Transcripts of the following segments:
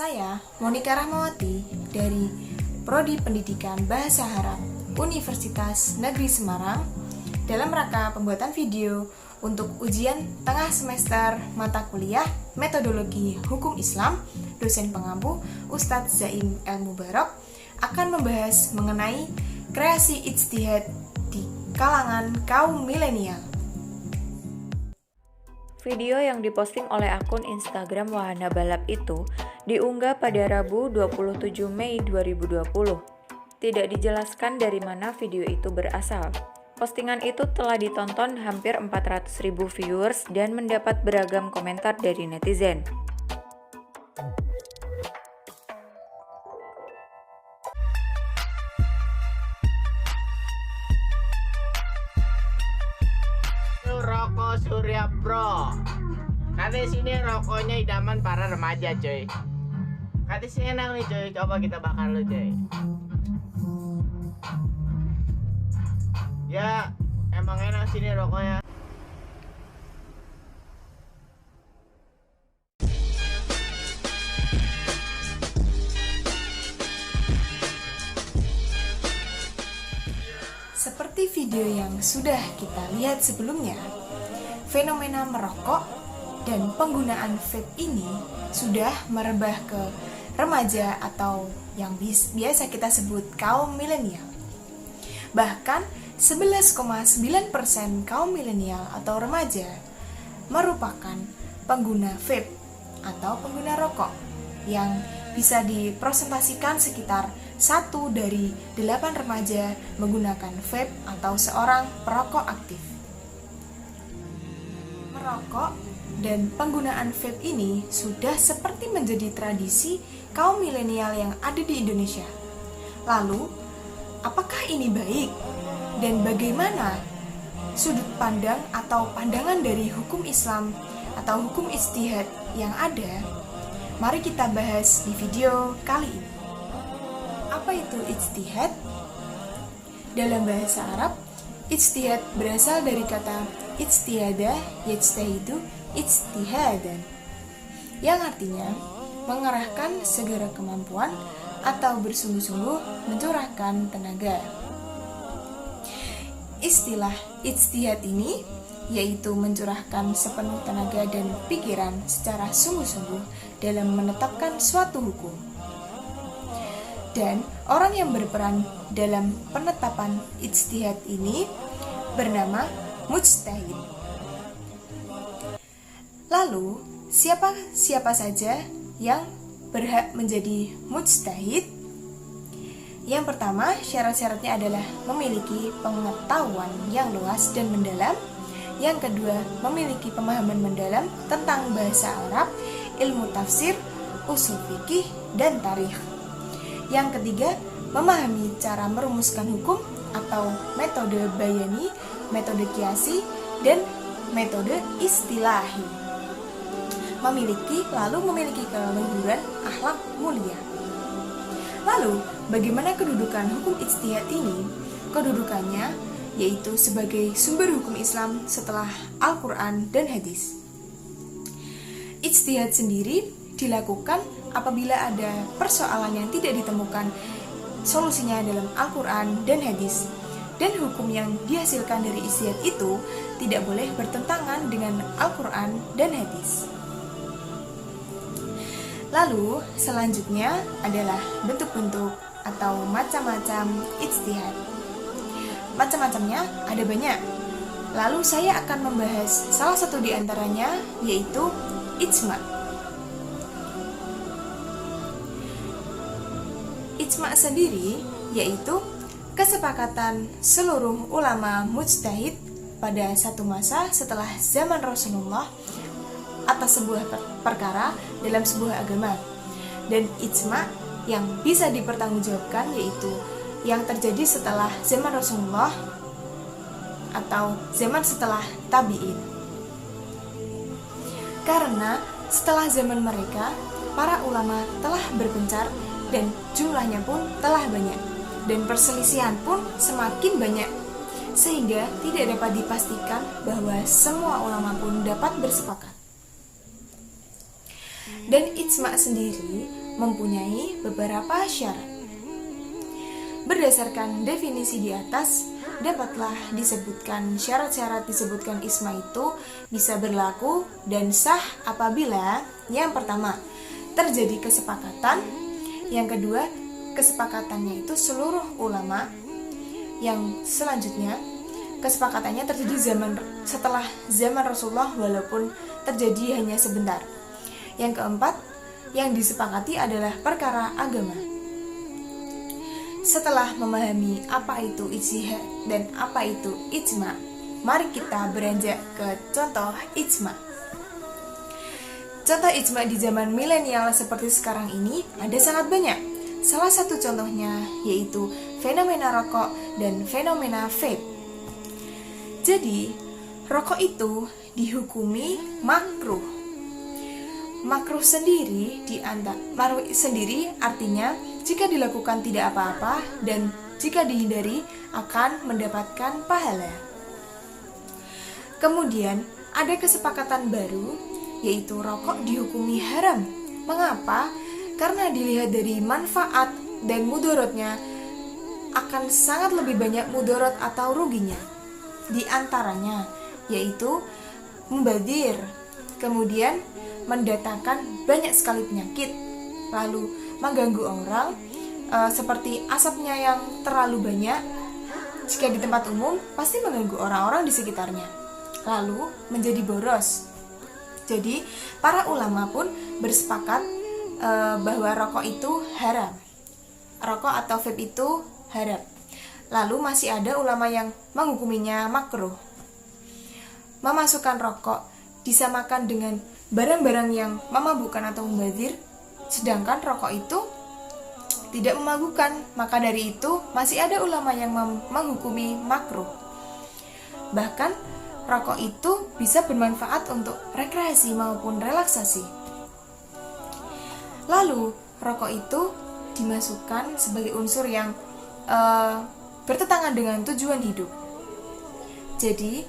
Saya Monika Rahmawati dari Prodi Pendidikan Bahasa Arab Universitas Negeri Semarang dalam rangka pembuatan video untuk ujian tengah semester mata kuliah Metodologi Hukum Islam. Dosen pengampu Ustadz Zaim El Mubarok akan membahas mengenai kreasi ijtihad di kalangan kaum milenial. Video yang diposting oleh akun Instagram Wahana Balap itu diunggah pada Rabu 27 Mei 2020. Tidak dijelaskan dari mana video itu berasal. Postingan itu telah ditonton hampir 400.000 viewers dan mendapat beragam komentar dari netizen. Rokok Surya Pro. Katanya sini rokoknya idaman para remaja, coy. Katanya sih enak nih, coy. Coba kita bakar lu, coy. Ya, emang enak sini rokoknya. Seperti video yang sudah kita lihat sebelumnya, fenomena merokok dan penggunaan vape ini sudah merebah ke remaja atau yang biasa kita sebut kaum milenial. Bahkan 11,9% kaum milenial atau remaja merupakan pengguna vape atau pengguna rokok yang bisa dipresentasikan sekitar 1 dari 8 remaja menggunakan vape atau seorang perokok aktif. Merokok dan penggunaan vape ini sudah seperti menjadi tradisi kaum milenial yang ada di Indonesia. Lalu, apakah ini baik? Dan bagaimana sudut pandang atau pandangan dari hukum Islam atau hukum ijtihad yang ada? Mari kita bahas di video kali ini. Apa itu ijtihad? Dalam bahasa Arab, ijtihad berasal dari kata ijtihada yajtahidu ijtihadan, yang artinya mengerahkan segala kemampuan atau bersungguh-sungguh mencurahkan tenaga. Istilah ijtihad ini yaitu mencurahkan sepenuh tenaga dan pikiran secara sungguh-sungguh dalam menetapkan suatu hukum. Dan orang yang berperan dalam penetapan ijtihad ini bernama mujtahid. Lalu, siapa saja yang berhak menjadi mujtahid? Yang pertama, syarat-syaratnya adalah memiliki pengetahuan yang luas dan mendalam. Yang kedua, memiliki pemahaman mendalam tentang bahasa Arab, ilmu tafsir, usul fikih, dan tarikh. Yang ketiga, memahami cara merumuskan hukum atau metode bayani, metode kiasi, dan metode istilahi. Memiliki keluhuran akhlak mulia. Lalu, bagaimana kedudukan hukum ijtihad ini? Kedudukannya yaitu sebagai sumber hukum Islam setelah Al-Quran dan hadis. Ijtihad sendiri dilakukan apabila ada persoalan yang tidak ditemukan solusinya dalam Al-Quran dan hadis, dan hukum yang dihasilkan dari ijtihad itu tidak boleh bertentangan dengan Al-Quran dan hadis. Lalu selanjutnya adalah bentuk-bentuk atau macam-macam ijtihad. Macam-macamnya ada banyak. Lalu saya akan membahas salah satu di antaranya, yaitu ijma'. Ijma' sendiri yaitu kesepakatan seluruh ulama mujtahid pada satu masa setelah zaman Rasulullah atas sebuah perkara dalam sebuah agama. Dan ijma' yang bisa dipertanggungjawabkan yaitu yang terjadi setelah zaman Rasulullah atau zaman setelah tabi'in. Karena setelah zaman mereka, para ulama telah berpencar dan jumlahnya pun telah banyak, dan perselisihan pun semakin banyak, sehingga tidak dapat dipastikan bahwa semua ulama pun dapat bersepakat. Dan ijma' sendiri mempunyai beberapa syarat. Berdasarkan definisi di atas, dapatlah disebutkan syarat-syarat disebutkan isma itu bisa berlaku dan sah apabila yang pertama, terjadi kesepakatan, yang kedua, kesepakatannya itu seluruh ulama, yang selanjutnya, kesepakatannya terjadi setelah zaman Rasulullah walaupun terjadi hanya sebentar. Yang keempat, yang disepakati adalah perkara agama. Setelah memahami apa itu ijtihad dan apa itu ijma, mari kita beranjak ke contoh ijma. Contoh ijma di zaman milenial seperti sekarang ini ada sangat banyak. Salah satu contohnya yaitu fenomena rokok dan fenomena vape. Jadi, rokok itu dihukumi makruh. Makruh sendiri artinya jika dilakukan tidak apa-apa dan jika dihindari akan mendapatkan pahala. Kemudian ada kesepakatan baru yaitu rokok dihukumi haram. Mengapa? Karena dilihat dari manfaat dan mudorotnya akan sangat lebih banyak mudorot atau ruginya. Di antaranya yaitu mubadir, kemudian mendatangkan banyak sekali penyakit, lalu mengganggu orang seperti asapnya yang terlalu banyak. Jika di tempat umum pasti mengganggu orang-orang di sekitarnya, lalu menjadi boros. Jadi para ulama pun bersepakat bahwa rokok itu haram, rokok atau vape itu haram. Lalu masih ada ulama yang menghukuminya makruh. Memasukkan rokok disamakan dengan barang-barang yang memabukkan atau membazir, sedangkan rokok itu tidak memabukkan. Maka dari itu masih ada ulama yang menghukumi makruh. Bahkan rokok itu bisa bermanfaat untuk rekreasi maupun relaksasi. Lalu rokok itu dimasukkan sebagai unsur yang bertentangan dengan tujuan hidup. Jadi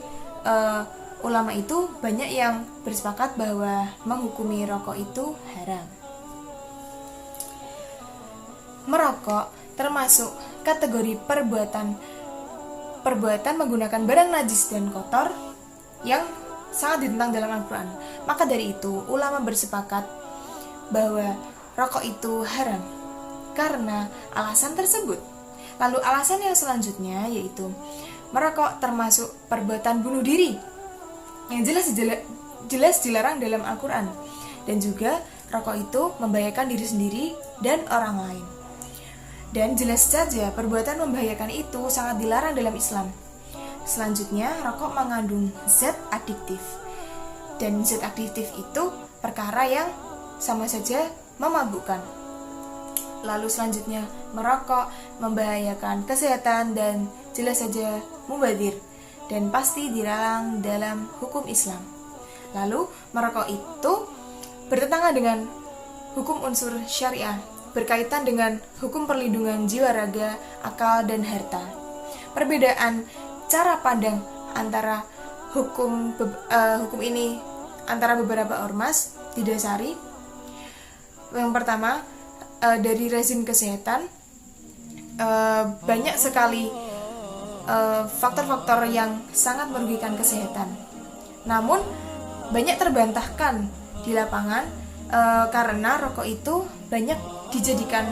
ulama itu banyak yang bersepakat bahwa menghukumi rokok itu haram. Merokok termasuk kategori perbuatan menggunakan barang najis dan kotor yang sangat ditentang dalam Al-Quran. Maka dari itu ulama bersepakat bahwa rokok itu haram karena alasan tersebut. Lalu alasan yang selanjutnya yaitu merokok termasuk perbuatan bunuh diri yang jelas dilarang dalam Al-Quran, dan juga rokok itu membahayakan diri sendiri dan orang lain. Dan jelas saja perbuatan membahayakan itu sangat dilarang dalam Islam. Selanjutnya, rokok mengandung zat adiktif, dan zat adiktif itu perkara yang sama saja memabukkan. Lalu selanjutnya, merokok membahayakan kesehatan dan jelas saja mubadzir dan pasti dilarang dalam hukum Islam. Lalu merokok itu bertentangan dengan hukum unsur syariah, berkaitan dengan hukum perlindungan jiwa, raga, akal, dan harta. Perbedaan cara pandang antara hukum ini antara beberapa ormas didasari yang pertama dari rezim kesehatan. Banyak sekali faktor-faktor yang sangat merugikan kesehatan. Namun banyak terbantahkan di lapangan karena rokok itu banyak dijadikan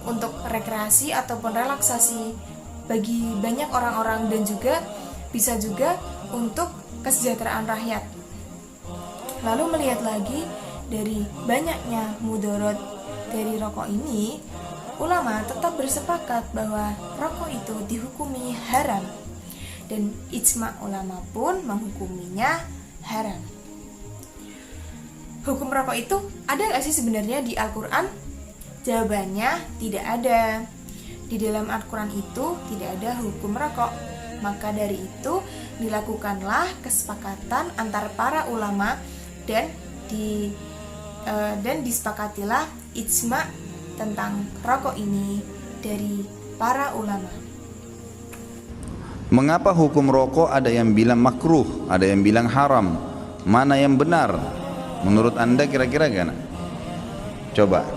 untuk rekreasi ataupun relaksasi bagi banyak orang-orang, dan juga bisa juga untuk kesejahteraan rakyat. Lalu melihat lagi dari banyaknya mudorot dari rokok ini, ulama tetap bersepakat bahwa rokok itu dihukumi haram, dan ijma ulama pun menghukuminya haram. Hukum rokok itu ada nggak sih sebenarnya di Al-Quran? Jawabannya tidak ada. Di dalam Al-Quran itu tidak ada hukum rokok. Maka dari itu dilakukanlah kesepakatan antar para ulama dan disepakatilah ijma tentang rokok ini dari para ulama. Mengapa hukum rokok ada yang bilang makruh, ada yang bilang haram? Mana yang benar? Menurut Anda kira-kira gimana? Coba,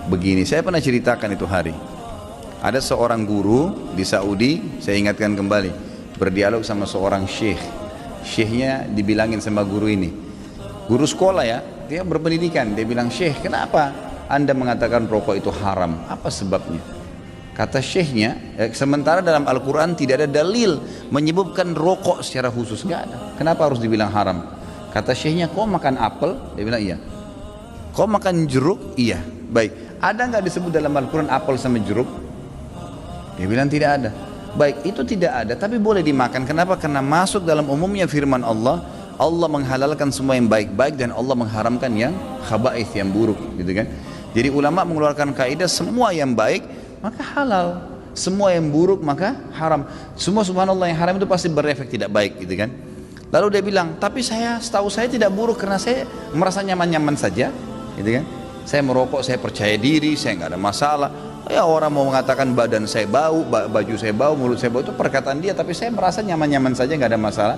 begini, saya pernah ceritakan itu hari. Ada seorang guru di Saudi, saya ingatkan kembali, berdialog sama seorang syekh. Syekhnya dibilangin sama guru ini, guru sekolah ya, dia berpendidikan, dia bilang, "Syekh, kenapa Anda mengatakan rokok itu haram? Apa sebabnya?" Kata syekhnya, sementara dalam Al-Quran tidak ada dalil menyebutkan rokok secara khusus, nggak ada. Kenapa harus dibilang haram? Kata syekhnya, "Kau makan apel?" Dia bilang, "Iya." "Kau makan jeruk?" "Iya." "Baik, ada nggak disebut dalam Al-Quran apel sama jeruk?" Dia bilang, "Tidak ada." "Baik, itu tidak ada, tapi boleh dimakan." Kenapa? Karena masuk dalam umumnya firman Allah, Allah menghalalkan semua yang baik-baik dan Allah mengharamkan yang khaba'ith, yang buruk, gitu kan. Jadi ulama mengeluarkan kaidah semua yang baik maka halal, semua yang buruk maka haram. Semua subhanallah yang haram itu pasti berefek tidak baik, gitu kan. Lalu dia bilang, "Tapi setahu saya tidak buruk karena saya merasa nyaman-nyaman saja," gitu kan. "Saya merokok, saya percaya diri, saya nggak ada masalah. Ya orang mau mengatakan badan saya bau, baju saya bau, mulut saya bau, itu perkataan dia, tapi saya merasa nyaman-nyaman saja, nggak ada masalah,"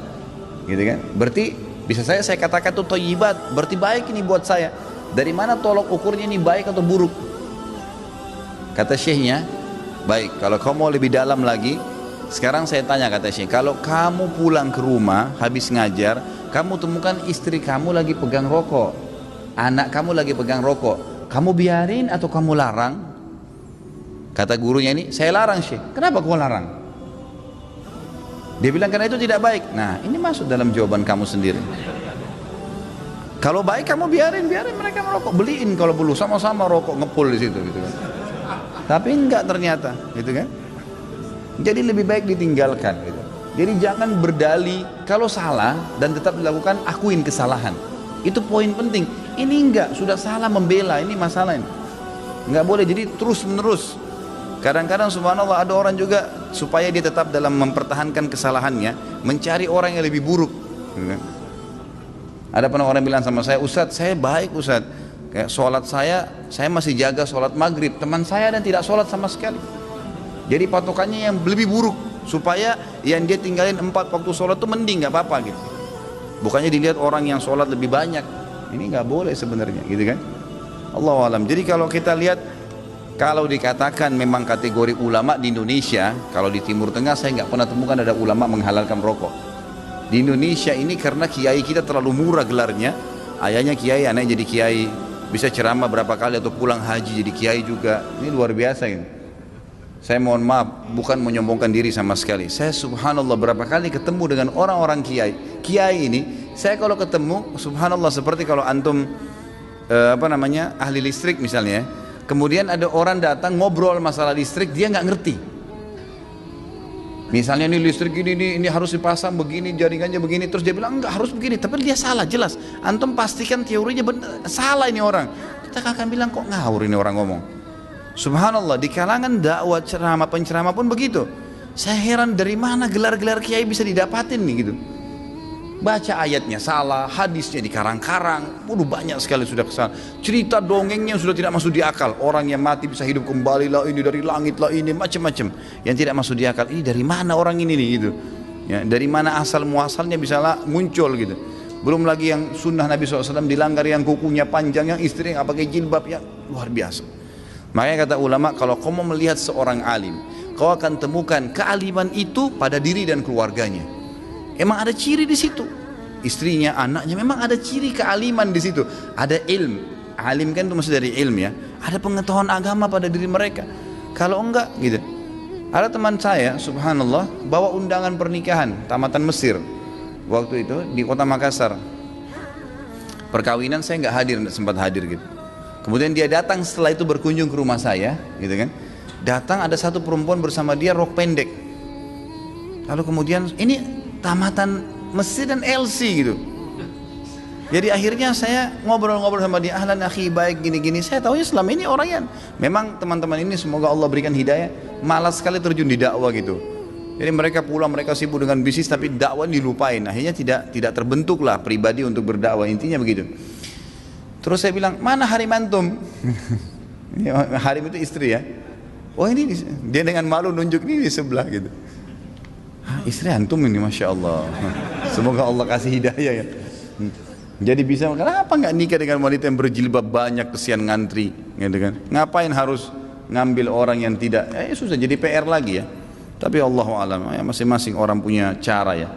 gitu kan. Berarti bisa saya katakan itu thayyibat, berarti baik ini buat saya. Dari mana tolok ukurnya ini baik atau buruk? Kata syekhnya, "Baik, kalau kamu mau lebih dalam lagi, sekarang saya tanya," kata syekh, "kalau kamu pulang ke rumah habis ngajar, kamu temukan istri kamu lagi pegang rokok, anak kamu lagi pegang rokok, kamu biarin atau kamu larang?" Kata gurunya ini, "Saya larang, syekh." "Kenapa kau larang?" Dia bilang, "Karena itu tidak baik." Nah, ini masuk dalam jawaban kamu sendiri. Kalau baik kamu biarin mereka merokok, beliin kalau perlu, sama-sama rokok ngepul di situ, gitu kan. Tapi enggak ternyata, gitu kan. Jadi lebih baik ditinggalkan, gitu. Jadi jangan berdalih kalau salah dan tetap dilakukan, akuin kesalahan. Itu poin penting. Ini enggak, sudah salah membela, ini masalah ini. Enggak boleh, jadi terus menerus. Kadang-kadang subhanallah ada orang juga supaya dia tetap dalam mempertahankan kesalahannya, mencari orang yang lebih buruk, gitu kan. Ada pernah orang bilang sama saya, "Ustadz, saya baik Ustadz, kayak sholat saya masih jaga sholat maghrib, teman saya dan tidak sholat sama sekali." Jadi patokannya yang lebih buruk, supaya yang dia tinggalin 4 waktu sholat itu mending, nggak apa-apa gitu. Bukannya dilihat orang yang sholat lebih banyak, ini nggak boleh sebenarnya, gitu kan. Allahu alam. Jadi kalau kita lihat, kalau dikatakan memang kategori ulama di Indonesia, kalau di Timur Tengah saya nggak pernah temukan ada ulama menghalalkan rokok. Di Indonesia ini karena kiai kita terlalu murah gelarnya, ayahnya kiai, anaknya jadi kiai, bisa ceramah berapa kali atau pulang haji jadi kiai juga. Ini luar biasa ini. Saya mohon maaf, bukan menyombongkan diri sama sekali. Saya subhanallah berapa kali ketemu dengan orang-orang kiai. Kiai ini, saya kalau ketemu subhanallah seperti kalau antum ahli listrik misalnya, kemudian ada orang datang ngobrol masalah listrik, dia nggak ngerti. Misalnya ini listrik ini harus dipasang begini, jaringannya begini, terus dia bilang enggak harus begini, tapi dia salah jelas. Antum pastikan teorinya benar, salah ini orang. Kita akan bilang kok ngawur ini orang ngomong. Subhanallah, di kalangan dakwah ceramah penceramah pun begitu. Saya heran dari mana gelar-gelar kiai bisa didapatin nih gitu. Baca ayatnya salah, hadisnya dikarang-karang, banyak sekali sudah kesalahan. Cerita dongengnya sudah tidak masuk di akal. Orang yang mati bisa hidup kembali lah, ini dari langit lah, ini macam-macam. Yang tidak masuk di akal, ini dari mana orang ini nih gitu. Ya, dari mana asal muasalnya bisa muncul gitu. Belum lagi yang sunnah Nabi SAW dilanggar, yang kukunya panjang, yang istri nggak pakai jilbab, yang luar biasa. Makanya kata ulama, kalau kau mau melihat seorang alim, kau akan temukan kealiman itu pada diri dan keluarganya. Emang ada ciri di situ, istrinya, anaknya, memang ada ciri kealiman di situ. Ada ilmu, alim kan itu maksud dari ilmu ya. Ada pengetahuan agama pada diri mereka. Kalau enggak gitu. Ada teman saya, subhanallah, bawa undangan pernikahan tamatan Mesir waktu itu di kota Makassar. Perkawinan saya nggak hadir, nggak sempat hadir gitu. Kemudian dia datang setelah itu berkunjung ke rumah saya, gitu kan. Datang ada satu perempuan bersama dia rok pendek. Lalu kemudian ini tamatan Mesir dan LC gitu. Jadi akhirnya saya ngobrol-ngobrol sama dia, ahlan akhi, baik gini-gini. Saya tahunya selama ini orang yang memang teman-teman ini semoga Allah berikan hidayah, malas sekali terjun di dakwah gitu. Jadi mereka pulang, mereka sibuk dengan bisnis, tapi dakwah dilupain. Akhirnya tidak terbentuklah pribadi untuk berdakwah, intinya begitu. Terus saya bilang, mana harim antum? Harim itu istri ya. Oh ini dia dengan malu nunjuk ini di sebelah gitu. Istri antum ini, masya Allah. Semoga Allah kasih hidayah ya. Jadi bisa, kenapa nggak nikah dengan wanita yang berjilbab banyak, kesian ngantri, gitu kan? Ngapain harus ngambil orang yang tidak? Susah, jadi PR lagi ya. Tapi Allahu alam, ya masing-masing orang punya cara ya.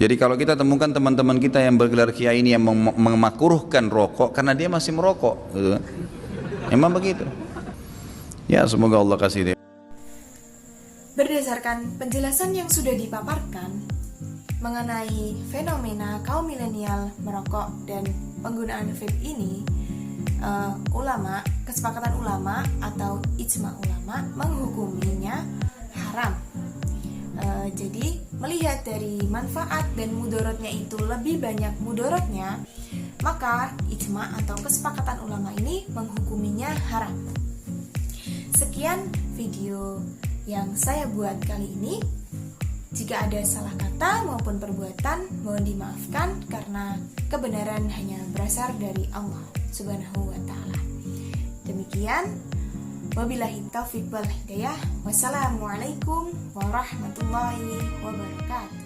Jadi kalau kita temukan teman-teman kita yang bergelar kiai ini yang memakruhkan rokok karena dia masih merokok, gitu kan? Emang begitu. Ya semoga Allah kasih dia. Berdasarkan penjelasan yang sudah dipaparkan mengenai fenomena kaum milenial merokok dan penggunaan vape ini, kesepakatan ulama atau ijma ulama menghukuminya haram. Jadi melihat dari manfaat dan mudaratnya itu lebih banyak mudaratnya, maka ijma atau kesepakatan ulama ini menghukuminya haram. Sekian video yang saya buat kali ini. Jika ada salah kata maupun perbuatan, mohon dimaafkan karena kebenaran hanya berasal dari Allah Subhanahu wa taala. Demikian, wabillahi taufiq wal hidayah. Wassalamualaikum warahmatullahi wabarakatuh.